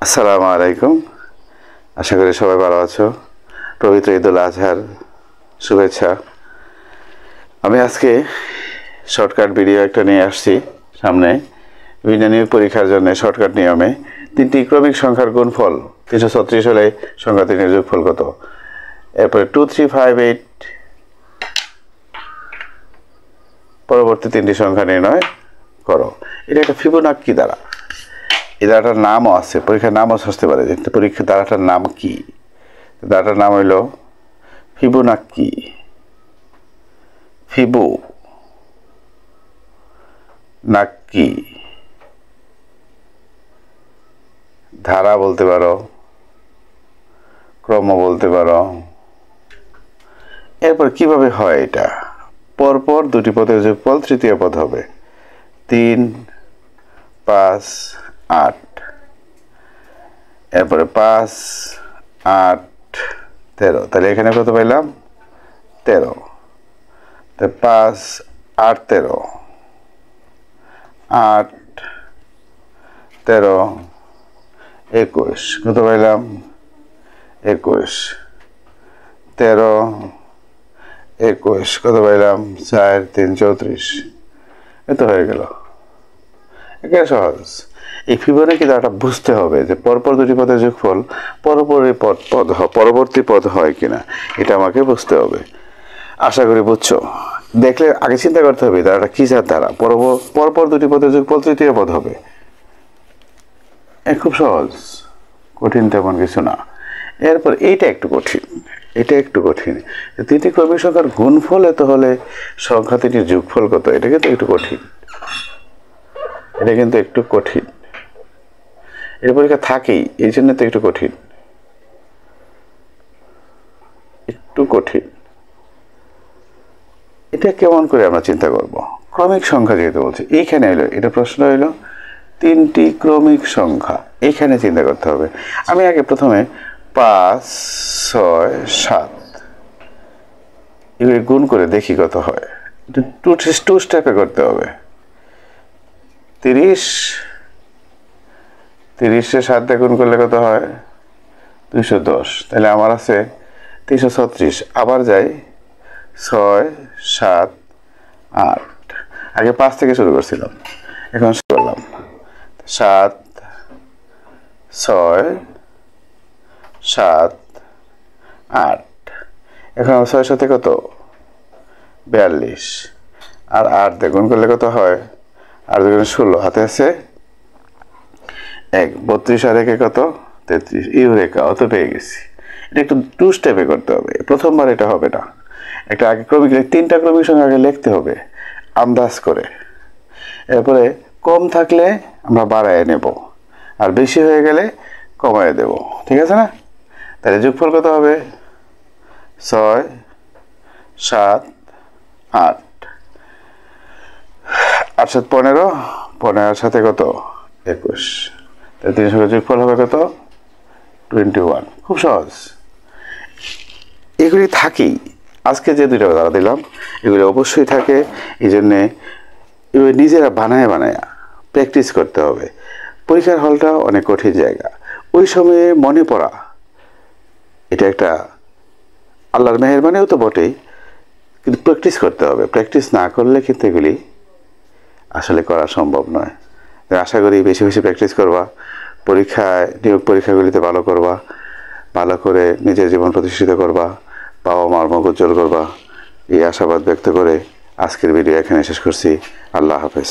আসসালামু আলাইকুম। আশা করি সবাই ভালো আছো। পবিত্র ঈদুল আজহার শুভেচ্ছা। আমি আজকে শর্টকাট ভিডিও একটা নিয়ে আসছি সামনে। বিভিন্ন নিয়োগ পরীক্ষার জন্য শর্টকাট নিয়মে 3টি ক্রমিক সংখ্যার গুণফল 336 হলে সংখ্যা 3 এর যোগফল কত। এরপরে 2, 3, 5, 8 পরবর্তী 3টি সংখ্যা নির্ণয় করো। এটা একটা ফিবোনাক্কি দ্বারা। এই দ্বারাটার নামও আছে, পরীক্ষার নামও আসতে পারে যে পরীক্ষার দ্বারাটার নাম কি। দ্বারাটার নাম হইল ফিবোনাক্কি। ফিবোনাক্কি ধারা বলতে পারো, ক্রম বলতে পারো। এরপর কিভাবে হয় এটা? পরপর দুটি পদের যোগফল তৃতীয় পদ হবে। 3, 5, 8। এরপরে 5, 8, 13। তাহলে এখানে কত পাইলাম? 13। 5, 8, 13। 8, 13, 21। কত পাইলাম? 21। 13, 21। কত পাইলাম? 4, 3, 34। এত হয়ে গেল। একেবারে সহজ। এই ফিবোনাক্কি ধারাটা বুঝতে হবে যে পরপর দুটি পদের যোগফল পরবর্তী পদ হয় কিনা, এটা আমাকে বুঝতে হবে। আশা করি বুঝছো। দেখলে আগে চিন্তা করতে হবে ধারাটা কিসের ধারা। পরপর দুটি পদের যোগফল তৃতীয় পদ হবে। খুব সহজ, কঠিন তেমন কিছু না। এরপর এইটা একটু কঠিন। 3টি ক্রমিক সংখ্যার গুণফল এত হলে সংখ্যা 3টির যোগফল কত। এটা কিন্তু একটু কঠিন। এর পরীক্ষা থাকেই, এই জন্য তো একটু কঠিন। এটা কেমন করে আমরা চিন্তা করব? ক্রমিক সংখ্যা যেহেতু বলছে, এইখানে হইলো এটা প্রশ্ন হইলো 3টি ক্রমিক সংখ্যা, এইখানে চিন্তা করতে হবে। আমি আগে প্রথমে 5, 6, 7 এগুলি গুণ করে দেখি কত হয়। টু স্টেপে করতে হবে। 30 30-এ 7 দিয়ে গুণ করলে কত হয়? 210। তাহলে আমার আছে 336। আবার যাই 6, 7, 8। আগে 5 থেকে শুরু করছিলাম, এখন শুরু করলাম 7, 6, 7, 8। এখন 6 সাথে কত? 42। আর 8 দিয়ে গুণ করলে কত হয়? 8 দুগুণে 16। হাতে আছে 1। 32 আর 1 কত? 33। ইউরেকা, অত পেয়ে গেছি। এটা একটু 2 স্টেপে করতে হবে। প্রথমবার এটা হবে না। একটা আগে ক্রমিক 3টা ক্রমিক সংখ্যা আগে লিখতে হবে আন্দাজ করে। এরপরে কম থাকলে আমরা বাড়ায় নেব, আর বেশি হয়ে গেলে কমায় দেব। ঠিক আছে না? তাহলে যোগফল কত হবে? 6, 7, 8। 8, 7, 15। 15-এর সাথে কত? 21। তাহলে 3 সংখ্যার যোগফল হবে কত? 21। খুব সহজ। এগুলি থাকেই। আজকে যে 2টা ধারা দিলাম এগুলি অবশ্যই থাকে। এই জন্যে এগুলি নিজেরা বানায় প্র্যাকটিস করতে হবে। পরীক্ষার হলটা অনেক কঠিন জায়গা। ওই সময়ে মনে পড়া এটা একটা আল্লাহর মেহেরবানিও তো বটেই, কিন্তু প্র্যাকটিস করতে হবে। প্র্যাকটিস না করলে কিন্তু এগুলি আসলে করা সম্ভব নয়। আশা করি বেশি বেশি প্র্যাকটিস করবা, নিয়োগ পরীক্ষাগুলিতে ভালো করবা, ভালো করে নিজের জীবন প্রতিষ্ঠিত করবা, বাবা মার মুখ উজ্জ্বল করবা। এই আশাবাদ ব্যক্ত করে আজকের ভিডিও এখানে শেষ করছি। আল্লাহ হাফেজ।